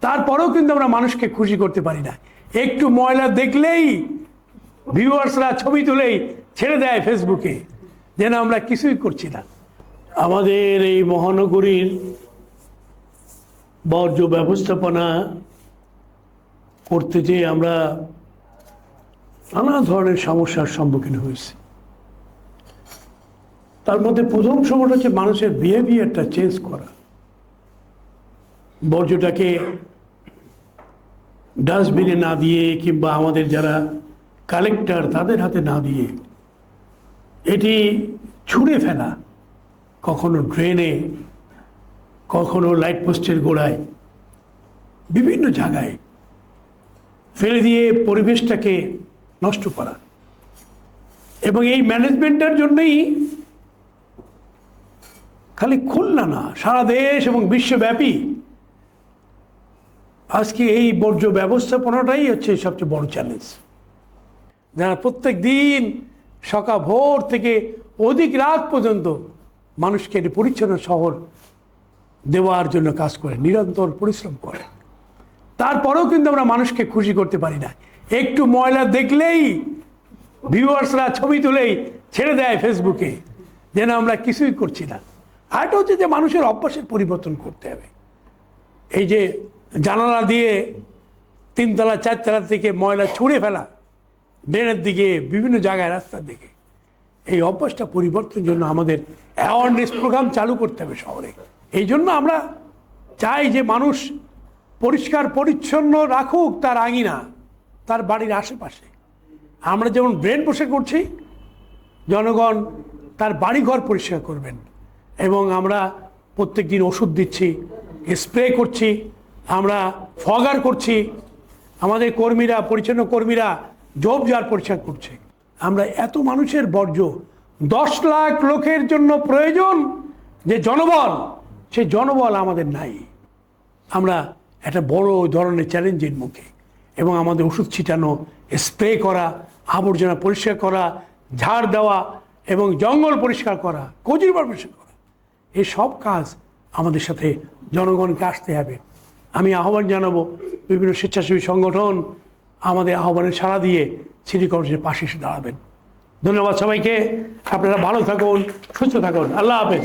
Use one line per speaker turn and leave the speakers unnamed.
তারপরেও কিন্তু আমরা মানুষকে খুশি করতে পারি না। একটু ময়লা দেখলেই ভিউয়ার্সরা ছবি তুলেই ছেড়ে দেয় ফেসবুকে, যেন আমরা কিছুই করছি না। আমাদের এই মহানগরীর বর্জ্য ব্যবস্থাপনা করতে যেয়ে আমরা নানা ধরনের সমস্যার সম্মুখীন হয়েছি। তার মধ্যে প্রথম সমস্যা হচ্ছে মানুষের বিহেভিয়ারটা চেঞ্জ করা। বর্জ্যটাকে ডাস্টবিনে না দিয়ে কিংবা আমাদের যারা কালেক্টর তাদের হাতে না দিয়ে এটি ছুঁড়ে ফেলা, কখনো ড্রেনে, কখনো লাইট পোস্টের গোড়ায়, বিভিন্ন জায়গায় ফেলে দিয়ে পরিবেশটাকে নষ্ট করা। এবং এই ম্যানেজমেন্টের জন্যই খালি খুলনা না, সারা দেশ এবং বিশ্বব্যাপী আজকে এই বর্জ্য ব্যবস্থাপনাটাই হচ্ছে সবচেয়ে বড় চ্যালেঞ্জ। যারা প্রত্যেক দিন সকাল ভোর থেকে অধিক রাত পর্যন্ত মানুষকে একটি পরিচ্ছন্ন শহর দেওয়ার জন্য কাজ করে, নিরন্তর পরিশ্রম করে, তারপরেও কিন্তু আমরা মানুষকে খুশি করতে পারি না। একটু ময়লা দেখলেই ভিউয়ার্সরা ছবি তুলেই ছেড়ে দেয় ফেসবুকে, যেন আমরা কিছুই করছি না। আরেকটা হচ্ছে যে মানুষের অভ্যাসের পরিবর্তন করতে হবে। এই যে জানালা দিয়ে 3 তলা 4 তলা থেকে ময়লা ছুঁড়ে ফেলা ড্রেনের দিকে, বিভিন্ন জায়গায় রাস্তার দিকে, এই অভ্যাসটা পরিবর্তনের জন্য আমাদের অ্যাওয়ারনেস প্রোগ্রাম চালু করতে হবে শহরে। এই জন্য আমরা চাই যে মানুষ পরিষ্কার পরিচ্ছন্ন রাখুক তার আঙিনা, তার বাড়ির আশেপাশে। আমরা যেমন ড্রেন পরিষ্কার করছি, জনগণ তার বাড়িঘর পরিষ্কার করবেন। এবং আমরা প্রত্যেক দিন ওষুধ দিচ্ছি, স্প্রে করছি, আমরা ফগার করছি, আমাদের কর্মীরা, পরিচ্ছন্ন কর্মীরা ঝোপঝাড় পরিষ্কার করছে। আমরা এত মানুষের বর্জ্য, 10 লাখ লোকের জন্য প্রয়োজন যে জনবল, সেই জনবল আমাদের নাই। আমরা একটা বড় ধরনের চ্যালেঞ্জের মুখে। এবং আমাদের ওষুধ ছিটানো, স্প্রে করা, আবর্জনা পরিষ্কার করা, ঝাড় দেওয়া এবং জঙ্গল পরিষ্কার করা, কচুরিপানা পরিষ্কার করা, এই সব কাজ আমাদের সাথে জনগণকে আসতে হবে। আমি আহ্বান জানাবো বিভিন্ন স্বেচ্ছাসেবী সংগঠন আমাদের আহ্বানে সাড়া দিয়ে সিটি কর্পোরেশনের পাশে এসে দাঁড়াবেন। ধন্যবাদ সবাইকে। আপনারা ভালো থাকুন, সুস্থ থাকুন। আল্লাহ হাফেজ।